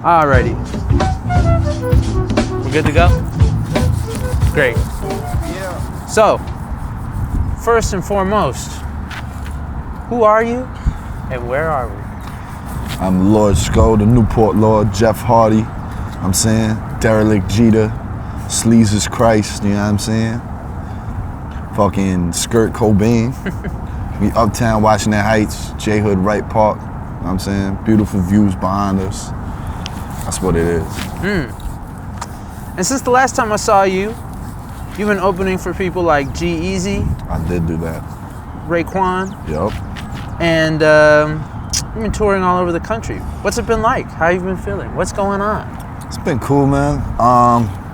Alrighty. We're good to go? Great. Yeah. So, first and foremost, who are you and where are we? I'm Lord Sko, the Newport Lord, Jeff Hardy. I'm saying Derelict Jeter, Sleezus Christ, you know what I'm saying? Fucking Skirt Cobain. We uptown Washington Heights, J Hood Wright Park. You know what I'm saying? Beautiful views behind us. That's what it is. And since the last time I saw you, you've been opening for people like G-Eazy. I did do that. Raekwon. Yup. And you've been touring all over the country. What's it been like? How you been feeling? What's going on? It's been cool, man.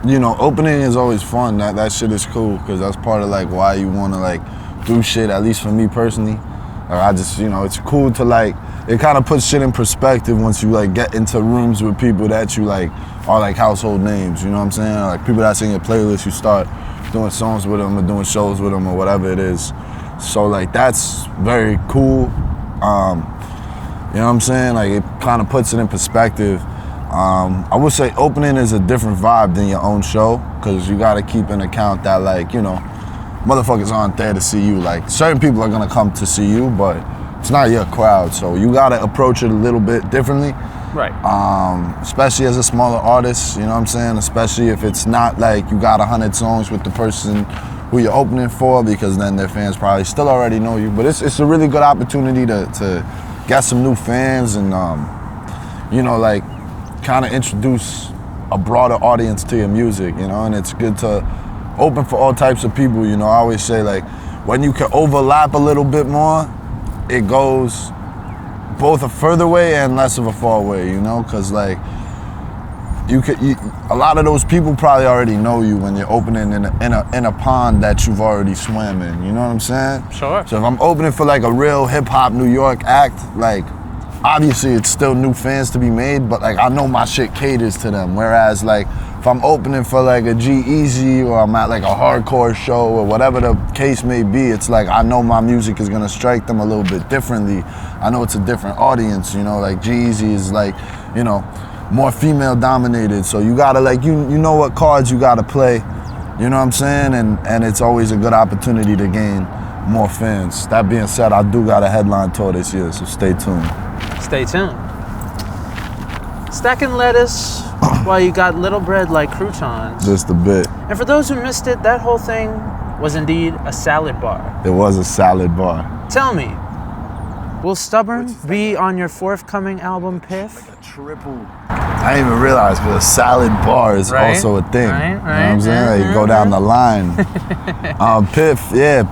You know, opening is always fun. That shit is cool because that's part of like why you want to like do shit. At least for me personally, I just, you know, it's cool to like. It kind of puts shit in perspective once you like get into rooms with people that you like are like household names. You know what I'm saying? Like people that's in your playlist, you start doing songs with them or doing shows with them or whatever it is. So like that's very cool. You know what I'm saying? Like it kind of puts it in perspective. I would say opening is a different vibe than your own show because you got to keep in account that like, you know, motherfuckers aren't there to see you. Like certain people are gonna come to see you, but it's not your crowd. So you got to approach it a little bit differently. Right. Especially as a smaller artist, you know what I'm saying? Especially if it's not like you got 100 songs with the person who you're opening for, because then their fans probably still already know you. But it's a really good opportunity to get some new fans and, you know, like kind of introduce a broader audience to your music, you know? And it's good to open for all types of people, you know? I always say like, when you can overlap a little bit more, it goes both a further way and less of a far way, you know? Cause like, a lot of those people probably already know you when you're opening in a pond that you've already swam in, you know what I'm saying? Sure. So if I'm opening for like a real hip hop New York act, like obviously it's still new fans to be made, but like I know my shit caters to them. Whereas like if I'm opening for like a G-Eazy or I'm at like a hardcore show or whatever the case may be, it's like I know my music is gonna strike them a little bit differently. I know it's a different audience, you know, like G-Eazy is like, you know, more female dominated. So you gotta like, you know what cards you gotta play, you know what I'm saying? And it's always a good opportunity to gain more fans. That being said, I do got a headline tour this year, so stay tuned. Stay tuned. Stacking lettuce while you got little bread like croutons. Just a bit. And for those who missed it, that whole thing was indeed a salad bar. It was a salad bar. Tell me, will Stubborn be on your forthcoming album, Piff? Like a triple. I didn't even realize, but a salad bar is also a thing. Right, you know what I'm saying? Like, you go down the line.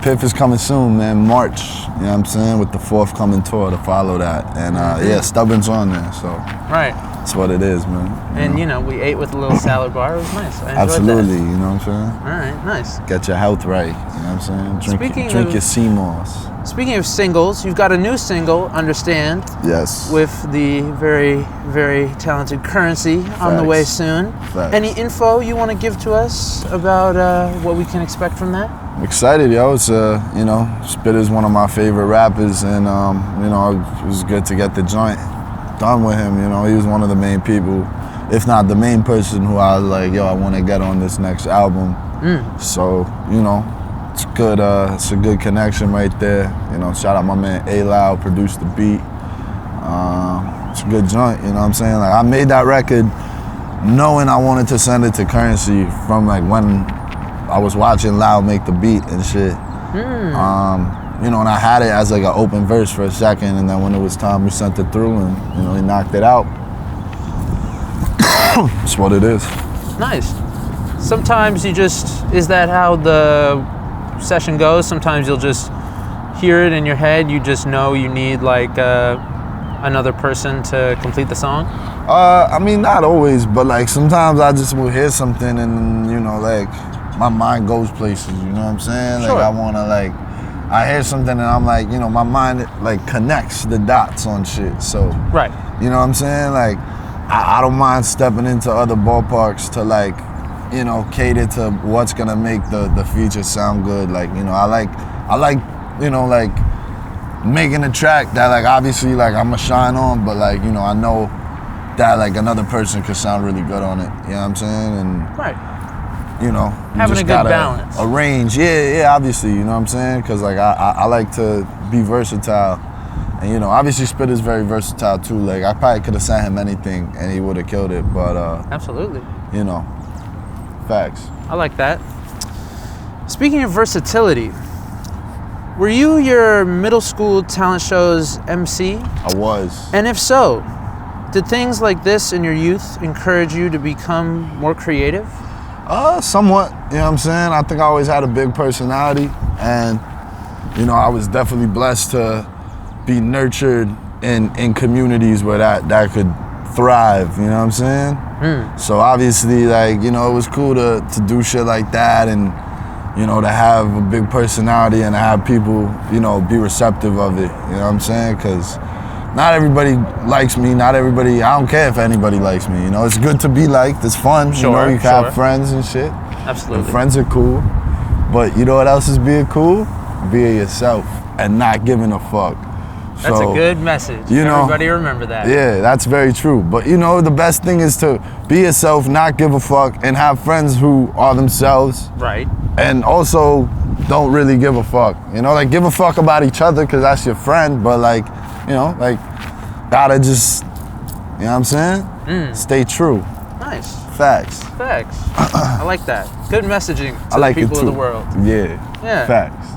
Piff is coming soon, man. March, you know what I'm saying? With the forthcoming tour to follow that. And yeah, Stubborn's on there, so. Right. That's what it is, man. And you know, we ate with a little salad bar. It was nice. I enjoyed Absolutely, that. you know what I'm saying? All right, nice. Get your health right, you know what I'm saying? Drink your sea moss. Speaking of singles, you've got a new single, Understand. Yes. With the very, very talented Currensy on the way soon. Facts. Any info you want to give to us about what we can expect from that? I'm excited, yo. It's you know, Spitter's one of my favorite rappers, and you know, it was good to get the joint done with him. You know, he was one of the main people, if not the main person, who I was like, yo, I want to get on this next album. So, you know, it's good. It's a good connection right there. You know, shout out my man A-Loud, produced the beat. It's a good joint. You know what I'm saying? Like I made that record knowing I wanted to send it to Currensy from like when I was watching Loud make the beat and shit. You know, and I had it as like an open verse for a second, and then when it was time, we sent it through, and you know, he knocked it out. That's what it is. Nice. Sometimes is that how the session goes? Sometimes you'll just hear it in your head, you just know you need like another person to complete the song? I mean, not always, but like sometimes I just will hear something and, you know, like my mind goes places, you know what I'm saying? Sure. Like I wanna like, I hear something and I'm like, you know, my mind like connects the dots on shit. So, right. You know what I'm saying? Like, I don't mind stepping into other ballparks to like, you know, cater to what's gonna make the feature sound good. Like, you know, I like, you know, like making a track that like obviously like I'ma shine on, but like, you know, I know that like another person could sound really good on it. You know what I'm saying? And Right. you know, you Having just a good gotta balance. arrange. Yeah, obviously, you know what I'm saying? Because like I like to be versatile, and you know, obviously Spit is very versatile too. Like I probably could have sent him anything and he would have killed it. But Absolutely. you know, facts. I like that. Speaking of versatility, were you your middle school talent show's MC? I was. And if so, did things like this in your youth encourage you to become more creative? Somewhat. You know what I'm saying? I think I always had a big personality, and you know, I was definitely blessed to be nurtured in communities where that could thrive. You know what I'm saying? So obviously, like, you know, it was cool to do shit like that, and you know, to have a big personality and to have people, you know, be receptive of it. You know what I'm saying? Because not everybody likes me. Not everybody. I don't care if anybody likes me. You know, it's good to be liked. It's fun. Sure, you know, you can sure. have friends and shit. Absolutely. And friends are cool. But you know what else is being cool? Being yourself and not giving a fuck. That's So, a good message. you know, Everybody remember that. Yeah, that's very true. But you know, the best thing is to be yourself, not give a fuck, and have friends who are themselves. Right. And also don't really give a fuck. You know, like give a fuck about each other because that's your friend, but like, you know, like gotta just, you know what I'm saying? Stay true. Nice. Facts. Facts. I like that. Good messaging to I like the people it too. of the world. Yeah. Yeah. Facts.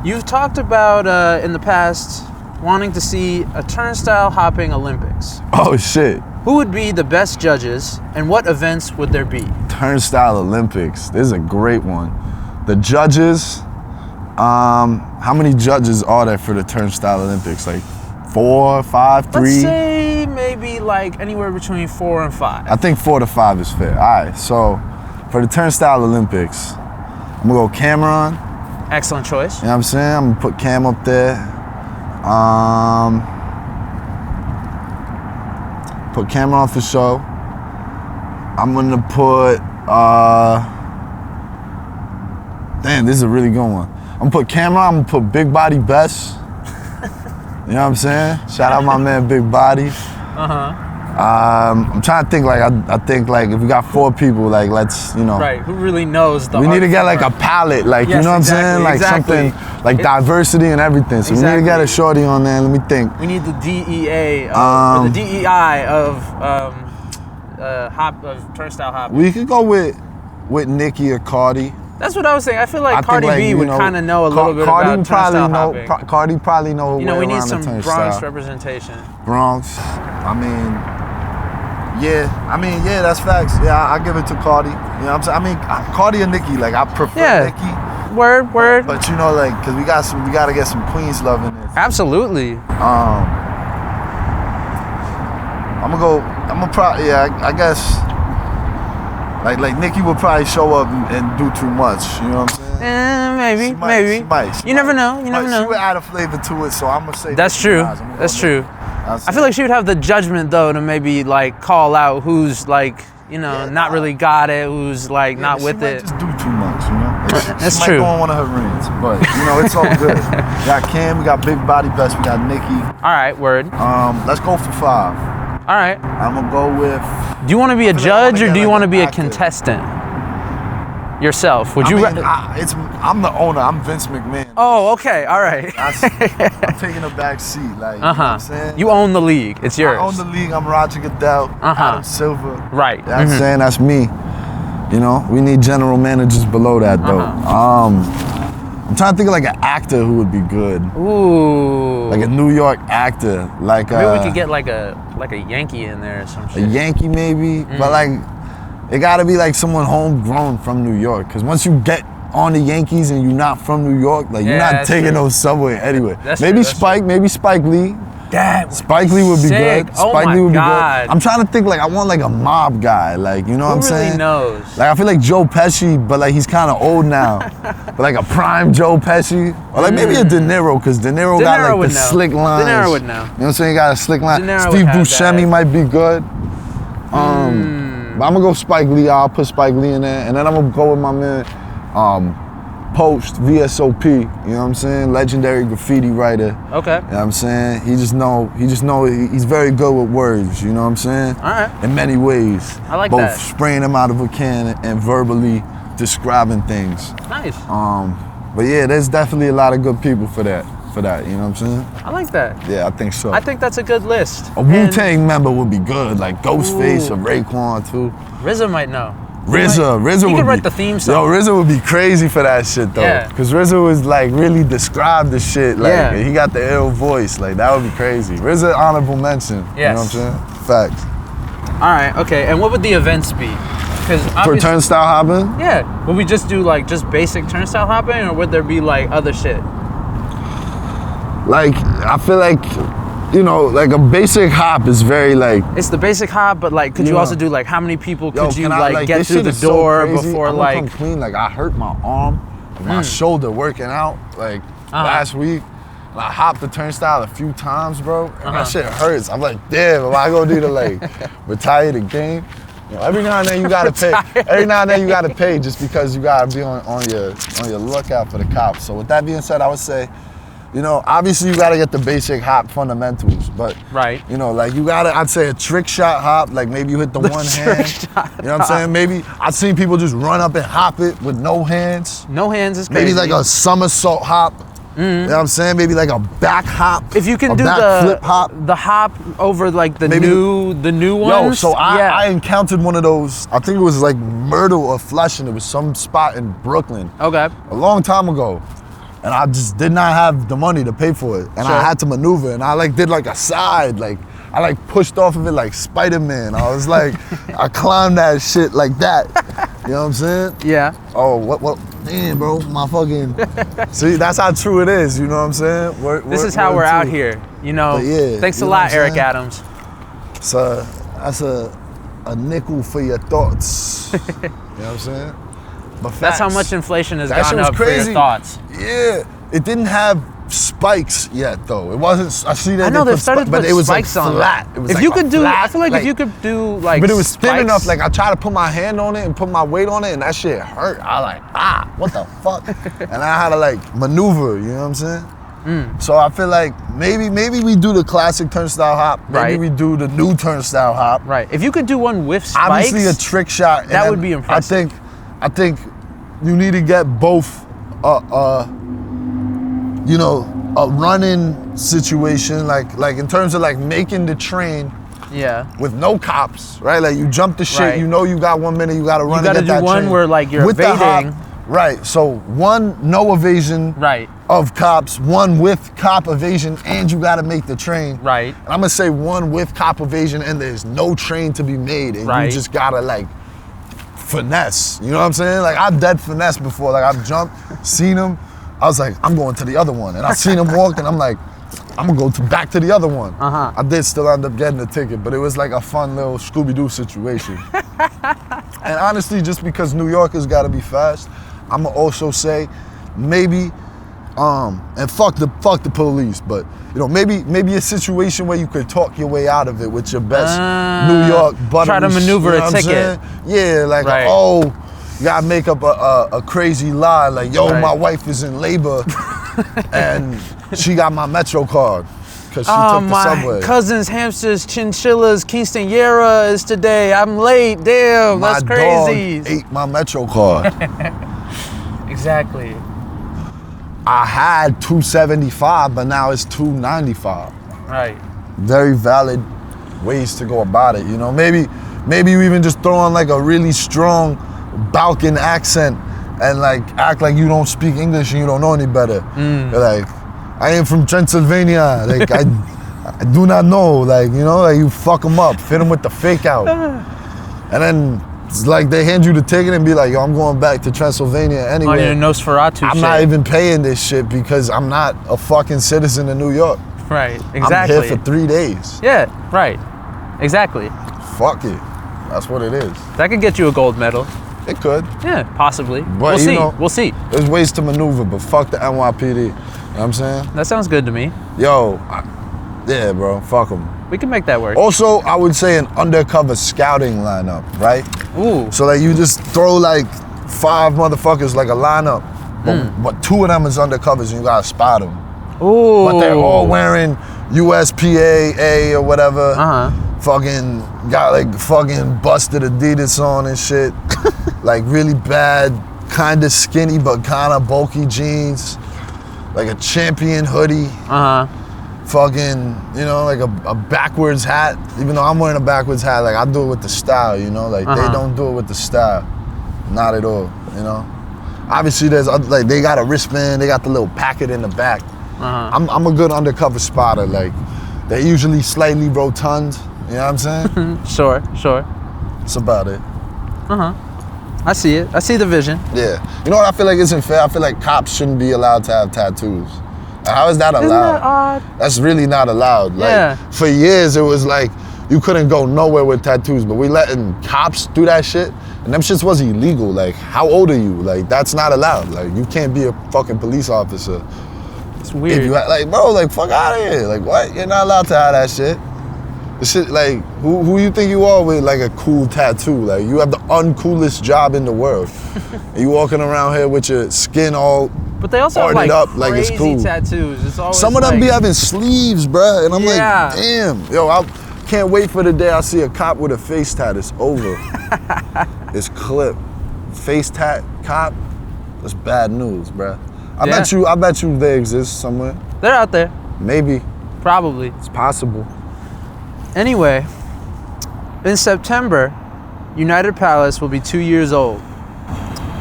You've talked about in the past wanting to see a turnstile hopping Olympics. Oh shit. Who would be the best judges and what events would there be? Turnstile Olympics. This is a great one. The judges, how many judges are there for the Turnstile Olympics? Like 4, 5, 3? Let's say maybe like anywhere between 4 and 5. I think 4 to 5 is fair. All right, so for the Turnstile Olympics, I'm gonna go Cameron. Excellent choice. You know what I'm saying? I'm gonna put Cam up there. Put Cameron for show. I'm gonna put, damn, this is a really good one. I'm gonna put Cameron, I'm gonna put Big Body Best. You know what I'm saying? Shout out my man Big Body. I'm trying to think, like, I think, like, if we got 4 people, like, let's, you know. Right, who really knows the We art need to get, like, form? a palette, like, Yes, you know what exactly, I'm saying? Like, exactly. something, like, diversity and everything. So we need to get a shorty on there, let me think. We need the DEA, or the DEI of turnstile hopping. We could go with Nicki or Cardi. That's what I was saying. I feel like I Cardi think, like, B you would know, kind of know a little bit Cardi about probably turnstile know, hopping. Cardi probably know her You know, way we need around some the turnstile. Bronx representation. Bronx. I mean, yeah, that's facts. Yeah, I give it to Cardi. You know what I'm saying? I mean, Cardi and Nicki, like, I prefer Nicki. Word. But you know, like, cause we gotta get some Queens love in this. Absolutely. I guess, like Nicki would probably show up and do too much. You know what I'm saying? Maybe. She might. You never know. You never know. She would add a flavor to it, so I'm gonna say. That's true. That's true. I feel like she would have the judgment though to maybe like call out who's like, you know, not really got it, who's like not with it. Just do too much, you know. That's she true. Might go on one of her rants, but you know, it's all good. We got Cam, we got Big Body Best, we got Nicki. All right, word. Let's go for 5. All right. I'm gonna go with. Do you want to be a feel like I wanna judge or get do you like want to an be a actor. contestant yourself? Would I you? mean, I'm the owner. I'm Vince McMahon. Oh, okay. All right. I'm taking a back seat. Like, you know what I'm saying? You own the league. It's yours. I own the league. I'm Roger Goodell, Adam Silver. Right. You know what I'm saying? That's me. You know, we need general managers below that though. I'm trying to think of like an actor who would be good. Ooh. Like a New York actor. Like maybe we could get like a Yankee in there or some a shit. Yankee maybe, but like it gotta be like someone homegrown from New York. Cause once you get on the Yankees and you're not from New York, like you're not taking no subway anywhere. Maybe Spike Lee. Spike Lee would be good. Spike Lee would be good. I'm trying to think, like, I want like a mob guy, like, you know what I'm saying? Who really knows? Like, I feel like Joe Pesci, but like he's kind of old now. But like a prime Joe Pesci, or like maybe a De Niro, because De Niro got like the slick lines. De Niro would know. You know what I'm saying? He got a slick line. De Niro Steve would have Buscemi that. might be good. But I'm gonna go Spike Lee. I'll put Spike Lee in there, and then I'm gonna go with my man Post, VSOP, you know what I'm saying? Legendary graffiti writer. Okay. You know what I'm saying? He's very good with words, you know what I'm saying? All right. In many ways. I like both that. spraying them out of a can and verbally describing things. Nice. But yeah, there's definitely a lot of good people for that, you know what I'm saying? I like that. Yeah, I think so. I think that's a good list. A Wu-Tang member would be good, like Ghostface or Raekwon too. RZA might know. RZA He would could write be, the theme song. Yo, RZA would be crazy for that shit though. Yeah. Cause RZA was like really describe the shit. Like Yeah. he got the ill voice. Like that would be crazy. RZA honorable mention. Yes. You know what I'm saying? Facts. All right, okay. And what would the events be? Because For turnstile hopping? Yeah. Would we just do like just basic turnstile hopping, or would there be like other shit? Like I feel like, you know, like a basic hop is very like. It's the basic hop, but like, could you also do like how many people could you can I, like get this through shit the is so door crazy. before I'm like? gonna come clean. Like I hurt my arm, and my shoulder working out like last week. And I hopped the turnstile a few times, bro. And that shit hurts. I'm like, damn, am I gonna do to like retire the game? You know, every now and then you gotta pay. Every now and then you gotta pay just because you gotta be on your lookout for the cops. So with that being said, I would say, you know, obviously you gotta get the basic hop fundamentals, but you know, like you gotta, I'd say a trick shot hop, like maybe you hit the one hand. You know what I'm saying? Maybe I've seen people just run up and hop it with no hands. No hands is crazy. Maybe like a somersault hop. You know what I'm saying? Maybe like a back hop. If you can do flip hop. the hop over like the Maybe new ones. Yo, so I encountered one of those, I think it was like Myrtle or Flushing. It was some spot in Brooklyn. Okay. A long time ago. And I just did not have the money to pay for it. And I had to maneuver, and I like did like a side, like I like pushed off of it like Spider-Man. I was like, I climbed that shit like that. You know what I'm saying? Yeah. Oh, what, damn, bro, my fucking, see, that's how true it is, you know what I'm saying? This is how we're out here, you know? Yeah, thanks a you know lot, what I'm Eric saying? Adams. So that's a nickel for your thoughts. You know what I'm saying? But That's how facts. much inflation has That shit gone was up for your crazy. thoughts. Yeah, it didn't have spikes yet though. It wasn't. I see that. I know they they've started to but put it was spikes like on flat. it. It was If like you a could do, flat, I feel like if you could do like, but it was thin spikes- enough. Like I tried to put my hand on it and put my weight on it, and that shit hurt. I like what the fuck? And I had to like maneuver. You know what I'm saying? So I feel like maybe we do the classic turnstile hop. Maybe we do the new turnstile hop. Right. If you could do one with spikes, Obviously a trick shot. And that then would be impressive. I think you need to get both. You know, a running situation, like in terms of like making the train. Yeah. With no cops, right? Like you jump the shit, Right. you know you got 1 minute, you gotta run You gotta and get do that one train. where like you're with evading. The hop, right, so one no evasion Right. of cops, one with cop evasion, and you gotta make the train. Right. And I'm gonna say one with cop evasion and there's no train to be made and Right. you just gotta like finesse. You know what I'm saying? Like I've dead finesse before. Like I've jumped, seen him. I was like, I'm going to the other one. And I seen him walk and I'm like, I'm gonna go back to the other one. I did still end up getting the ticket, but it was like a fun little Scooby-Doo situation. And honestly, just because New Yorkers gotta be fast, I'ma also say maybe, and fuck the police, but you know, maybe a situation where you could talk your way out of it with your best New York buttery. Try to maneuver you know a what I'm ticket. saying? Yeah, like Right. You gotta make up a crazy lie, like yo, Right. my wife is in labor, and she got my Metro card because she Oh, took the my subway. cousins, hamsters, chinchillas, Kingston-Yera is today. I'm late. Damn, My that's crazy. dog ate my Metro card. Exactly. I had $275, but now it's $295. Right. Very valid ways to go about it. You know, maybe you even just throw on like a really strong Balkan accent and like act like you don't speak English and you don't know any better. You're like, I am from Transylvania. Like I do not know. Like, you know, like you fuck them up, fit them with the fake out, and then it's like they hand you the ticket and be like, yo, I'm going back to Transylvania anyway. On your Nosferatu I'm shit. not even paying this shit because I'm not a fucking citizen of New York. Right. Exactly. I'm here for 3 days. Yeah. Right. Exactly. Fuck it. That's what it is. That could get you a gold medal. It could. Yeah, possibly. But We'll you see. know- We'll see. There's ways to maneuver, but fuck the NYPD. You know what I'm saying? That sounds good to me. Yo, yeah, bro, fuck them. We can make that work. Also, I would say an undercover scouting lineup, right? Ooh. So like you just throw like 5 motherfuckers like a lineup But two of them is undercovers and you gotta spot them. Ooh. But they're all wearing USPA or whatever. Fucking got like fucking busted Adidas on and shit. Like really bad, kind of skinny but kind of bulky jeans. Like a Champion hoodie. Fucking, you know, like a backwards hat. Even though I'm wearing a backwards hat, like I do it with the style, you know? Like they don't do it with the style. Not at all, you know? Obviously there's other, like they got a wristband, they got the little packet in the back. I'm a good undercover spotter. Like they're usually slightly rotund, you know what I'm saying? Sure. That's about it. I see it. I see the vision. Yeah. You know what I feel like isn't fair? I feel like cops shouldn't be allowed to have tattoos. How is that allowed? Isn't that odd? That's really not allowed. Like, Yeah. For years, it was like, you couldn't go nowhere with tattoos, but we letting cops do that shit, and them shits was illegal. Like, how old are you? Like, that's not allowed. Like, you can't be a fucking police officer. It's weird. If you like, bro, like, fuck out of here. Like, what? You're not allowed to have that shit. The shit, like, who you think you are with, like, a cool tattoo? Like, you have the uncoolest job in the world. And you walking around here with your skin all But they also have parted like up like it's crazy cool. tattoos. It's always Some of them like, be having sleeves, bruh, and I'm Yeah. like, damn. Yo, I can't wait for the day I see a cop with a face tat. It's over. It's clipped. Face tat cop, that's bad news, bruh. I bet you they exist somewhere. They're out there. Maybe. Probably. It's possible. Anyway, in September, United Palace will be 2 years old.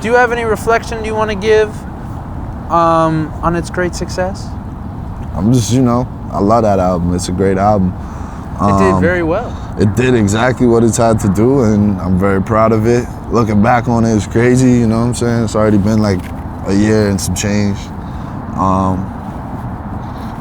Do you have any reflection you want to give on its great success? I'm just, you know, I love that album. It's a great album. It did very well. It did exactly what it's had to do, and I'm very proud of it. Looking back on it is crazy, you know what I'm saying? It's already been like a year and some change.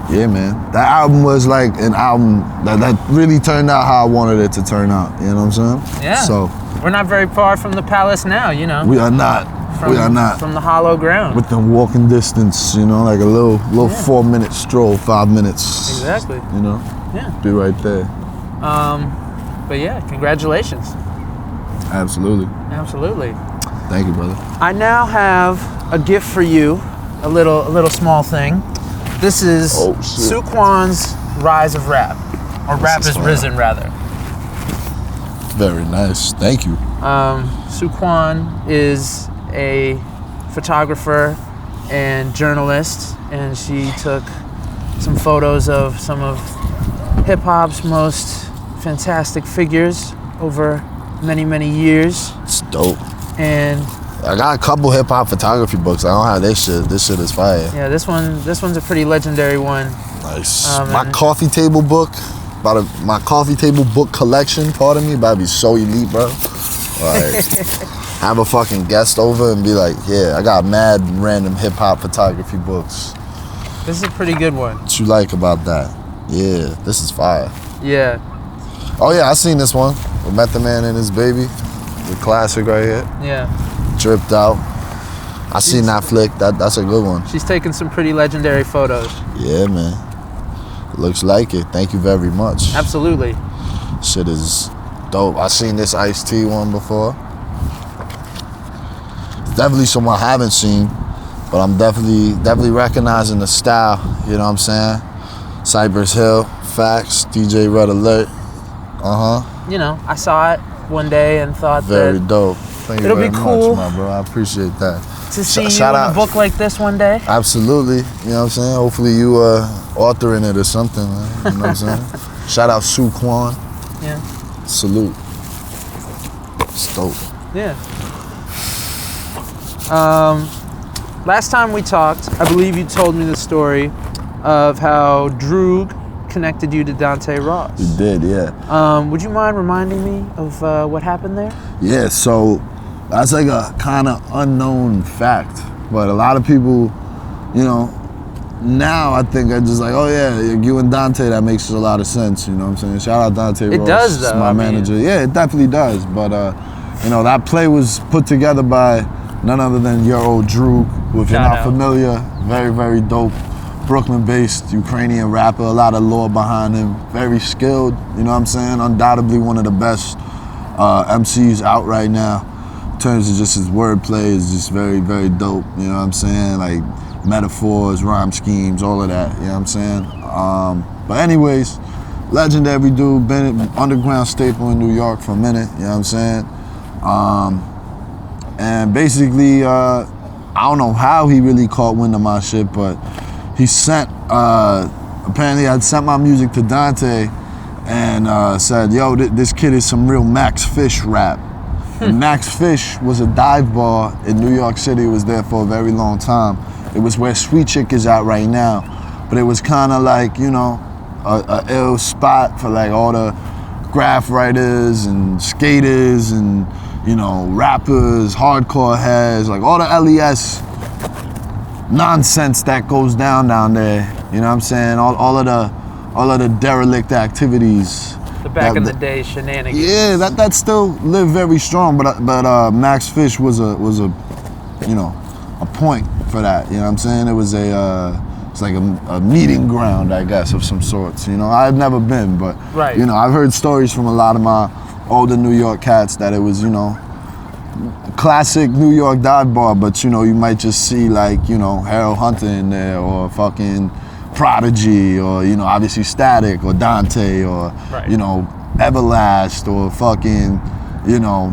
Yeah, man. That album was like an album that really turned out how I wanted it to turn out, you know what I'm saying? Yeah. So we're not very far from the palace now, you know. we are not. We are not. From the hollow ground. Within walking distance, you know, like a little 4-minute stroll, 5 minutes. Exactly. You know? Yeah. Be right there. But yeah, congratulations. Absolutely. Absolutely. Thank you, brother. I now have a gift for you, a little small thing. This is Suquan's Rise of Rap, or Rap is Risen, rather. Very nice. Thank you. Suquan is a photographer and journalist, and she took some photos of some of hip-hop's most fantastic figures over many years. It's dope. And I got a couple hip-hop photography books. I don't have this shit. This shit is fire. yeah, this one's a pretty legendary one. Nice. My coffee table book, my coffee table book collection, pardon me, about to be so elite, bro. Like, have a fucking guest over and be like, yeah, I got mad random hip-hop photography books. This is a pretty good one. What you like about that? Yeah, this is fire. Yeah. Oh yeah, I seen this one. With Method Man and his baby. The classic right here. Yeah. Dripped out. I seen that flick. That's a good one. She's taken some pretty legendary photos. Yeah, man. Looks like it. Thank you very much. Absolutely. Shit is dope. I seen this Ice-T one before. Definitely someone I haven't seen, but I'm definitely recognizing the style. You know what I'm saying? Cypress Hill, Facts, DJ Red Alert. You know, I saw it one day and thought Very that dope. Thank you it'll very be cool much, my bro. I appreciate that. to see you in a book like this one day. Absolutely. You know what I'm saying? Hopefully you authoring it or something, man. You know what I'm saying? Shout out Suquan. Yeah. Salute. It's dope. Yeah. Last time we talked, I believe you told me the story of how Droog connected you to Dante Ross. You did, yeah. Would you mind reminding me of what happened there? Yeah, so that's like a kind of unknown fact, but a lot of people, you know, now I think are just like, oh yeah, you and Dante, that makes a lot of sense, you know what I'm saying? Shout out Dante Ross. It does though. It's my manager. Yeah, it definitely does, but you know, that play was put together by none other than your old Droog, who if you're not familiar, very dope, Brooklyn-based Ukrainian rapper, a lot of lore behind him, very skilled, you know what I'm saying? Undoubtedly one of the best MCs out right now. in terms of just his wordplay is just very, very dope. You know what I'm saying? Like metaphors, rhyme schemes, all of that. You know what I'm saying? But anyways, legendary dude, been an underground staple in New York for a minute. You know what I'm saying? And basically, I don't know how he really caught wind of my shit, but he sent, apparently I'd sent my music to Dante and said, yo, this kid is some real Max Fish rap. And Max Fish was a dive bar in New York City. It was there for a very long time. It was where Sweet Chick is at right now. But it was kind of like, you know, a ill spot for like all the graph writers and skaters and, you know, rappers, hardcore heads, like all the LES nonsense that goes down there. You know what I'm saying? All of the derelict activities. The back in the day shenanigans. Yeah, that still lived very strong. But Max Fish was a you know, a point for that. You know what I'm saying? It was it's like a meeting ground, I guess, of some sorts. You know, I had never been, but right. You know, I've heard stories from a lot of my older New York cats that it was, you know, classic New York dive bar, but you know, you might just see like, you know, Harold Hunter in there or fucking Prodigy or, you know, obviously Static or Dante or, right. You know, Everlast or fucking, you know,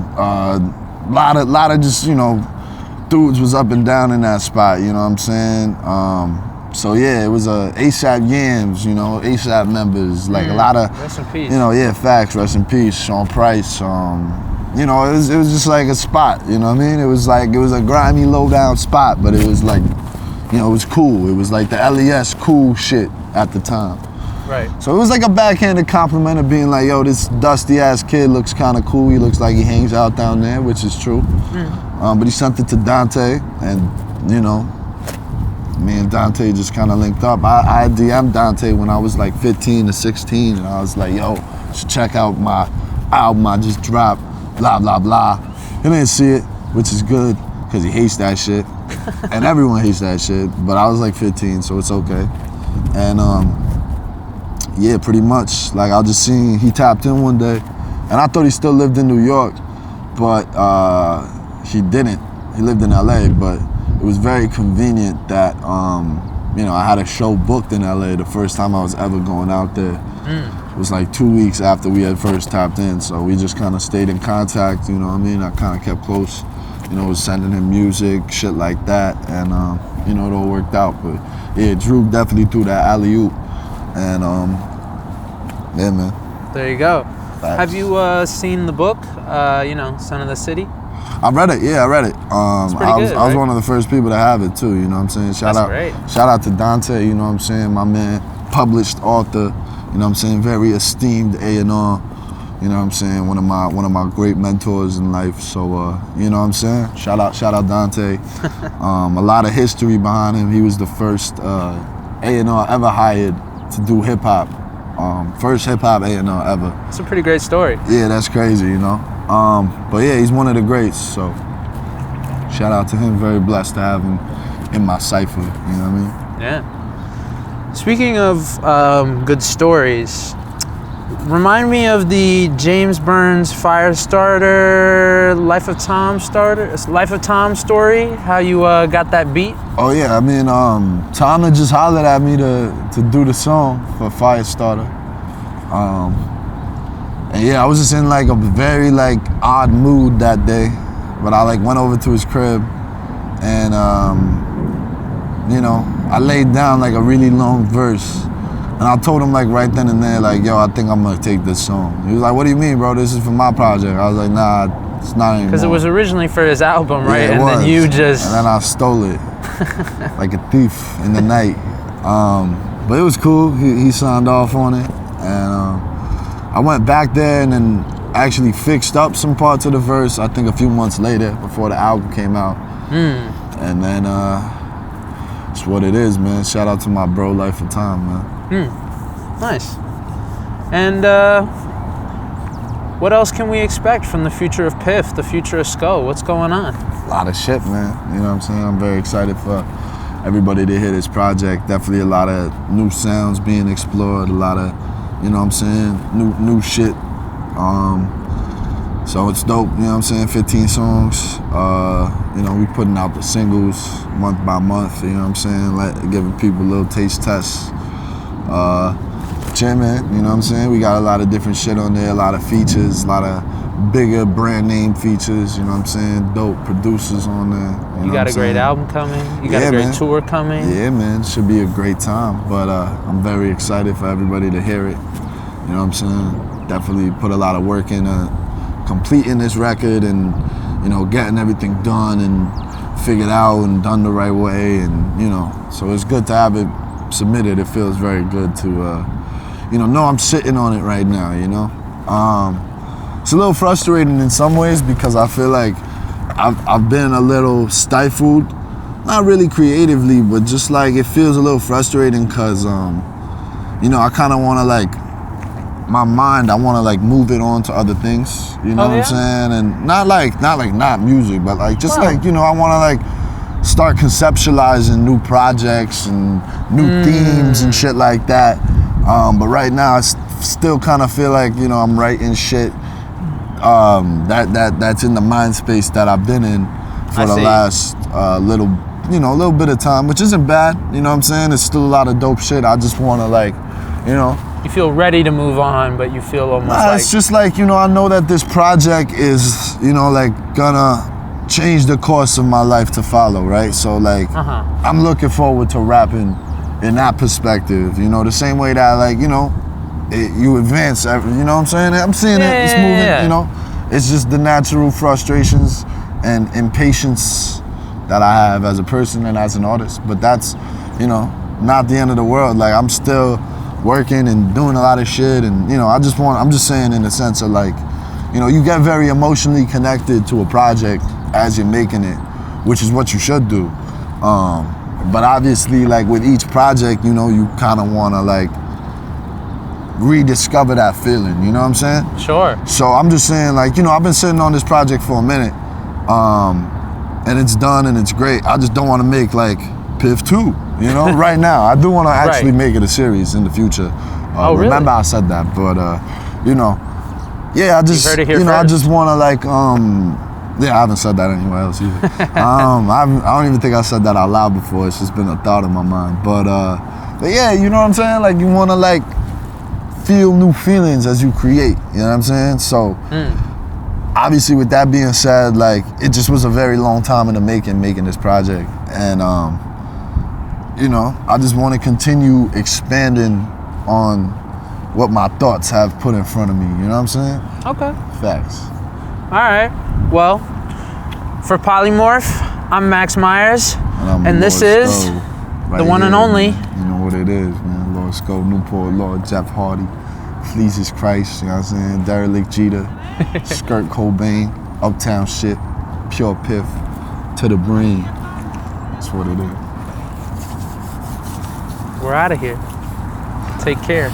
lot of just, you know, dudes was up and down in that spot, you know what I'm saying? So yeah, it was ASAP Yams, you know, ASAP members, like a lot of, rest in peace. You know, yeah, facts, rest in peace, Sean Price. You know, it was just like a spot, you know what I mean? It was a grimy, low down spot, but it was like, you know, it was cool. It was like the LES cool shit at the time. Right. So it was like a backhanded compliment of being like, yo, this dusty ass kid looks kind of cool. He looks like he hangs out down there, which is true. But he sent it to Dante, and you know, me and Dante just kind of linked up. I DM'd Dante when I was like 15 to 16, and I was like, yo, you should check out my album I just dropped, blah, blah, blah. He didn't see it, which is good, because he hates that shit. And everyone hates that shit, but I was like 15, so it's okay. And yeah, pretty much, like I just seen he tapped in one day, and I thought he still lived in New York, but he didn't. He lived in LA, but it was very convenient that, you know, I had a show booked in LA the first time I was ever going out there. It was like 2 weeks after we had first tapped in, so we just kind of stayed in contact, you know what I mean? I kind of kept close, you know, was sending him music, shit like that, and, you know, it all worked out. But yeah, Drew definitely threw that alley-oop, and yeah, man. There you go. Facts. Have you seen the book, you know, Son of the City? I read it, yeah, I read it. It's pretty good, I was right? one of the first people to have it too, you know what I'm saying? Shout out to Dante, you know what I'm saying? My man, published author, you know what I'm saying? Very esteemed A&R, you know what I'm saying? One of my great mentors in life. So you know what I'm saying? Shout out Dante. A lot of history behind him. He was the first A&R ever hired to do hip hop. First hip hop A&R ever. It's a pretty great story. Yeah, that's crazy, you know. But yeah, he's one of the greats, so shout out to him. Very blessed to have him in my cipher, you know what I mean? Yeah. Speaking of good stories, remind me of the James Burns Firestarter Life of Tom story, how you got that beat. Oh yeah, I mean, Tom had just hollered at me to do the song for Firestarter. And yeah, I was just in like a very like odd mood that day, but I like went over to his crib and you know, I laid down like a really long verse, and I told him like right then and there, like, yo, I think I'm gonna take this song. He was like, what do you mean, bro? This is for my project. I was like, nah, it's not anymore. Because it was originally for his album, right? Yeah, and then you just... And then I stole it like a thief in the night. But it was cool. He signed off on it, and I went back there and then actually fixed up some parts of the verse, I think a few months later, before the album came out. And then it's what it is, man. Shout out to my bro, Life of Time, man. Nice. And what else can we expect from the future of Piff, the future of Sko? What's going on? A lot of shit, man. You know what I'm saying? I'm very excited for everybody to hear this project. Definitely a lot of new sounds being explored, a lot of, you know what I'm saying, new shit. So it's dope, you know what I'm saying? 15 songs. You know, we putting out the singles month by month, you know what I'm saying? Giving people little taste tests. Yeah, man, you know what I'm saying? We got a lot of different shit on there, a lot of features, a lot of bigger brand name features, you know what I'm saying? Dope producers on there. You got a great album coming. You got a great tour coming. Yeah, man, should be a great time. But I'm very excited for everybody to hear it. You know what I'm saying? Definitely put a lot of work in completing this record and, you know, getting everything done and figured out and done the right way. And, you know, so it's good to have it submitted. It feels very good to, you know I'm sitting on it right now, you know? It's a little frustrating in some ways because I feel like I've been a little stifled, not really creatively, but just like it feels a little frustrating because, you know, I kind of want to like, my mind, I want to like move it on to other things, you know what I'm saying? And not music, but like just like, you know, I want to like start conceptualizing new projects and new themes and shit like that. But right now I still kind of feel like, you know, I'm writing shit that's in the mind space that I've been in for the last little bit of time, which isn't bad, you know what I'm saying? It's still a lot of dope shit. I just want to like, you know. You feel ready to move on, but you feel almost like... It's just like, you know, I know that this project is, you know, like gonna change the course of my life to follow, right? So like, I'm looking forward to rapping in that perspective, you know, the same way that like, you know, you advance, you know what I'm saying? I'm seeing it, it's moving, you know? It's just the natural frustrations and impatience that I have as a person and as an artist. But that's, you know, not the end of the world. Like, I'm still working and doing a lot of shit, and, you know, I'm just saying in the sense of like, you know, you get very emotionally connected to a project as you're making it, which is what you should do. But obviously, like with each project, you know, you kind of want to like rediscover that feeling, you know what I'm saying? Sure. So I'm just saying, like, you know, I've been sitting on this project for a minute, and it's done and it's great. I just don't want to make like Piff 2, you know, right now. I do want to actually make it a series in the future. Really? Remember I said that, but you know, yeah, I just, heard it here you know, first. I just want to like, yeah, I haven't said that anywhere else either. I don't even think I said that out loud before. It's just been a thought in my mind. But yeah, you know what I'm saying? Like, you want to like feel new feelings as you create, you know what I'm saying? So obviously with that being said, like, it just was a very long time in the making this project. And you know, I just want to continue expanding on what my thoughts have put in front of me, you know what I'm saying? Okay. Facts. All right. Well, for Polymorph, I'm Max Myers, and this Lord is Sko, the one here, and only. Man. You know what it is, man. Lord Sko, Newport, Lord Jeff Hardy, Fleeces Christ, you know what I'm saying? Derelict Jeter, Skirt Cobain, Uptown Shit, Pure Piff, to the brain. That's what it is. We're out of here. Take care.